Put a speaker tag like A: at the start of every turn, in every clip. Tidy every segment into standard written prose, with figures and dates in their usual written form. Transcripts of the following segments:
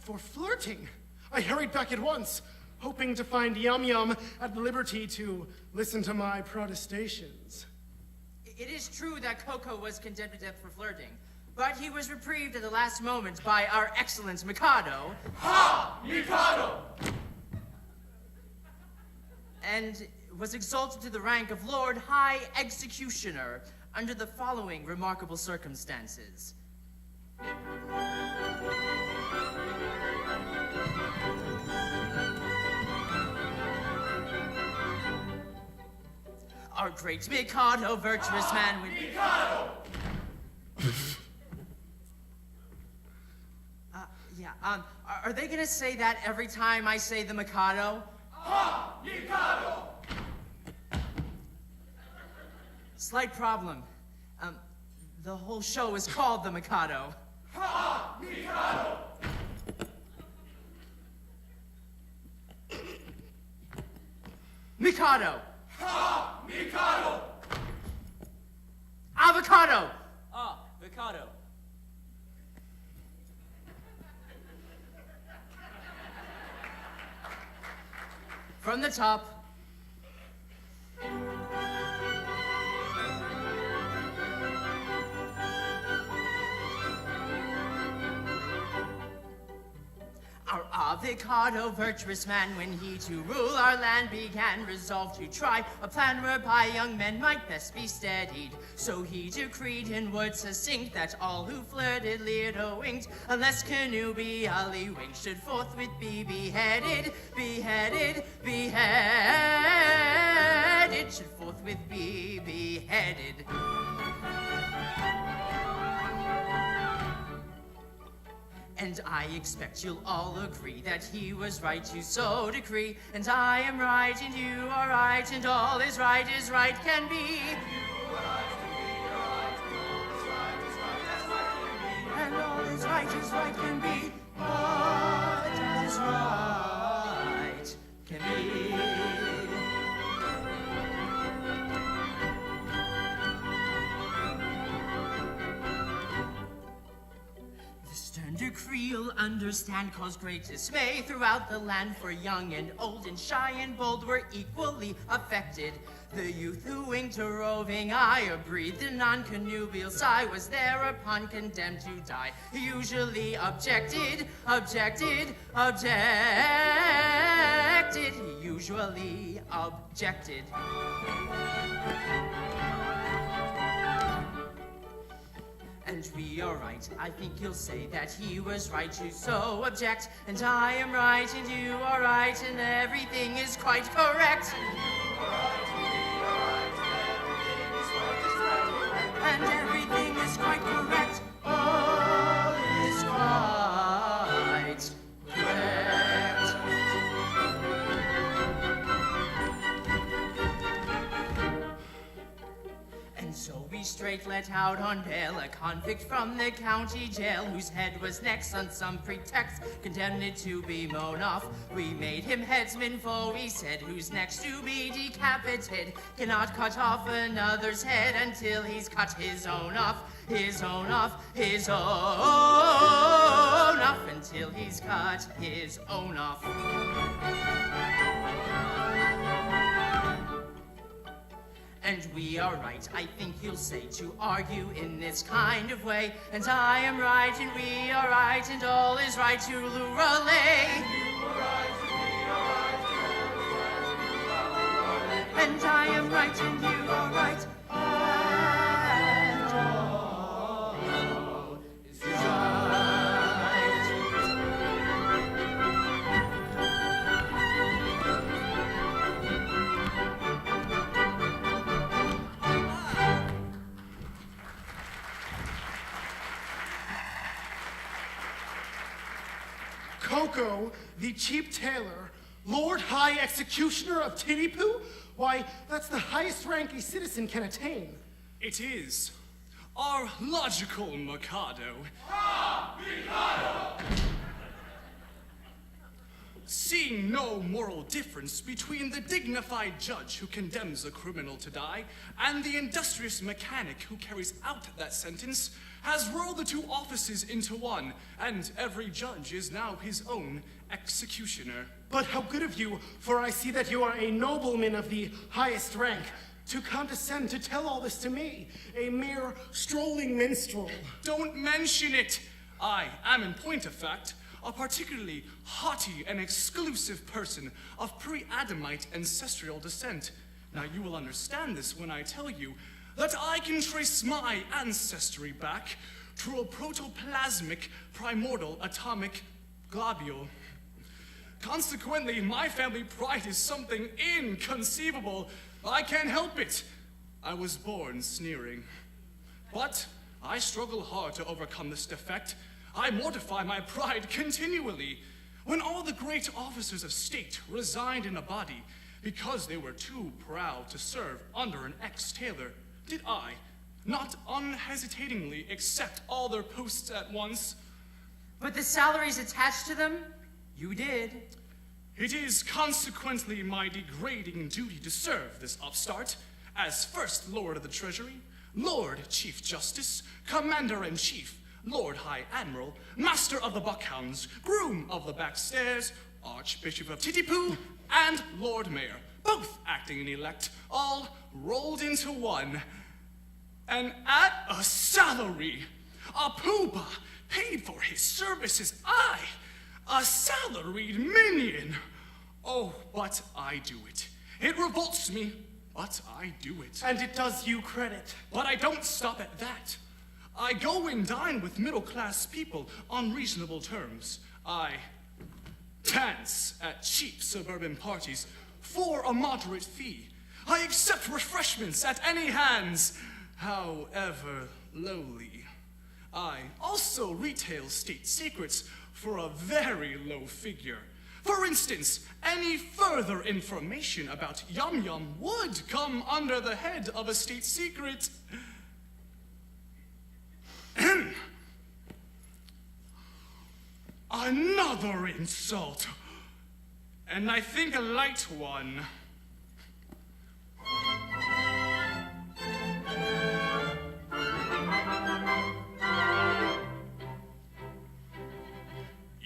A: for flirting. I hurried back at once, hoping to find Yum Yum at liberty to listen to my protestations.
B: It is true that Coco was condemned to death for flirting, but he was reprieved at the last moment by our excellent Mikado.
C: Ha! Mikado!
B: And was exalted to the rank of Lord High Executioner under the following remarkable circumstances. Our great Mikado, virtuous man with...
C: Mikado!
B: Are they gonna say that every time I say the Mikado?
C: Ha! Mikado!
B: Slight problem. The whole show is called the Mikado.
C: Ha! Mikado!
B: Mikado!
C: Ha! Mikado!
B: Avocado!
D: Ah, Mikado.
B: From the top. Our avocado virtuous man, when he to rule our land began, resolved to try a plan whereby young men might best be steadied. So he decreed in words succinct that all who flirted, leered or winked, unless canoe be alley winked, should forthwith be beheaded, beheaded, beheaded, should forthwith be beheaded. And I expect you'll all agree that he was right to so decree. And I am right and you are right, and all is right can be. And all is right can be. All is right can be. Decree you'll understand caused great dismay throughout the land, for young and old and shy and bold were equally affected. The youth who winked a roving eye or breathed a non-connubial sigh was thereupon condemned to die. He usually objected. He usually objected. And we are right, I think you'll say that he was right to so object. And I am right and you are right and everything is quite correct. And everything is quite correct. All is quite correct. And so we straight let out on bail a convict from the county jail, whose head was next on some pretext condemned to be mown off. We made him headsman, for we said, who's next to be decapitated cannot cut off another's head until he's cut his own off, his own off, his own off, until he's cut his own off. And we are right, I think you'll say, to argue in this kind of way. And I am right, and we are right, and all is right to relay. And I am right, and you are right, and all is right.
A: Coco, the cheap tailor, Lord High Executioner of Titty-Poo? Why, that's the highest rank a citizen can attain.
E: It is. Our logical Mikado.
C: Ha! Mikado!
E: Seeing no moral difference between the dignified judge who condemns a criminal to die and the industrious mechanic who carries out that sentence, has rolled the two offices into one, and every judge is now his own executioner.
A: But how good of you, for I see that you are a nobleman of the highest rank, to condescend to tell all this to me, a mere strolling minstrel.
E: Don't mention it! I am, in point of fact, a particularly haughty and exclusive person of pre-Adamite ancestral descent. Now you will understand this when I tell you that I can trace my ancestry back to a protoplasmic primordial atomic globule. Consequently, my family pride is something inconceivable. I can't help it. I was born sneering. But I struggle hard to overcome this defect. I mortify my pride continually. When all the great officers of state resigned in a body because they were too proud to serve under an ex-tailor, did I not unhesitatingly accept all their posts at once?
B: But the salaries attached to them? You did.
E: It is consequently my degrading duty to serve this upstart as First Lord of the Treasury, Lord Chief Justice, Commander-in-Chief, Lord High Admiral, Master of the Buckhounds, Groom of the Backstairs, Archbishop of Titipu, and Lord Mayor, both acting and elect, all rolled into one. And at a salary, a poobah paid for his services, I, a salaried minion. Oh, but I do it. It revolts me, but I do it.
A: And it does you credit.
E: But I don't stop at that. I go and dine with middle-class people on reasonable terms. I dance at cheap suburban parties for a moderate fee. I accept refreshments at any hands, however lowly. I also retail state secrets for a very low figure. For instance, any further information about Yum Yum would come under the head of a state secret. Another insult. And I think a light one.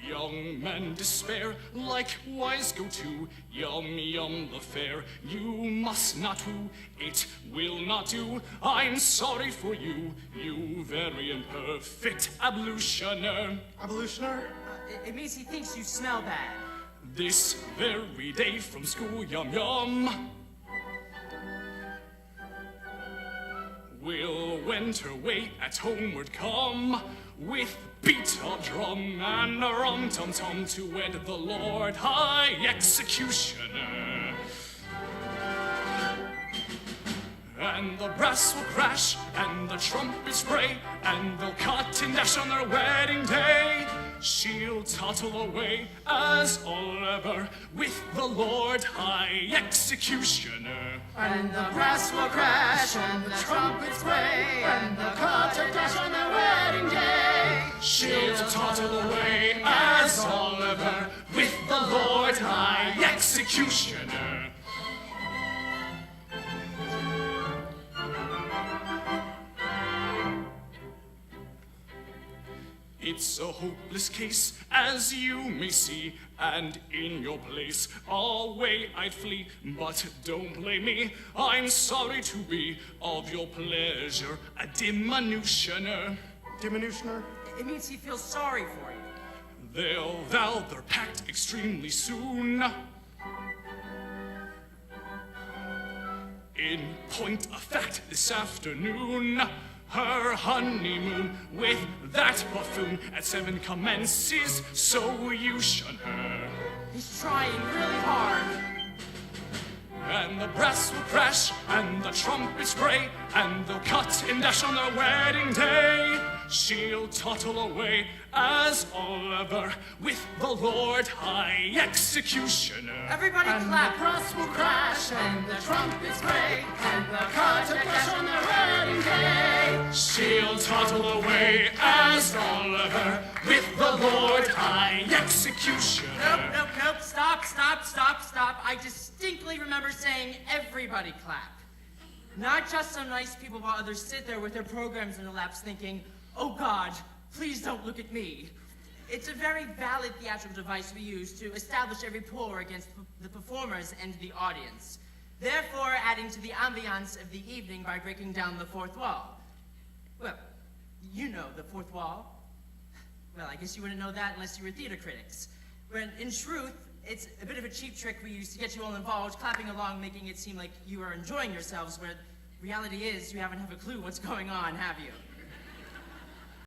E: Young men despair, likewise go to Yum Yum the fair. You must not woo, it will not do. I'm sorry for you, you very imperfect ablutioner.
A: Ablutioner?
B: It means he thinks you smell bad.
E: This very day from school, Yum Yum will wend her way at homeward come, with beat of drum and a rum-tum-tum to wed the Lord High Executioner. And the brass will crash, and the trumpets spray, and they'll cut and dash on their wedding day. She'll toddle away as all ever with the Lord High Executioner.
B: And the brass will crash, and the trumpets play, and the cut and dash on their wedding day.
E: She'll toddle away as all ever with the Lord High Executioner. It's a hopeless case, as you may see, and in your place, away I'd flee. But don't blame me, I'm sorry to be of your pleasure a diminutioner.
A: Diminutioner?
B: It means he feels sorry for you.
E: They'll vow their pact extremely soon. In point of fact, this afternoon, her honeymoon with that buffoon at 7 commences, so you shun her.
B: He's trying really hard.
E: And the brass will crash, and the trumpets bray, and they'll cut and dash on their wedding day. She'll toddle away as all ever with the Lord High Executioner.
B: Everybody
A: And
B: clap.
A: the brass will crash, and the trumpets break, and the cut and dash on their wedding day.
E: She'll toddle away as all ever with the Lord High Executioner.
B: Nope. Stop. I distinctly remember saying everybody clap. Not just some nice people while others sit there with their programs in their laps thinking, Oh God, please don't look at me. It's a very valid theatrical device we use to establish a rapport against the performers and the audience, therefore adding to the ambiance of the evening by breaking down the fourth wall. Well, you know the fourth wall. Well, I guess you wouldn't know that unless you were theater critics. When, in truth, it's a bit of a cheap trick we use to get you all involved, clapping along, making it seem like you are enjoying yourselves, where reality is you haven't have a clue what's going on, have you?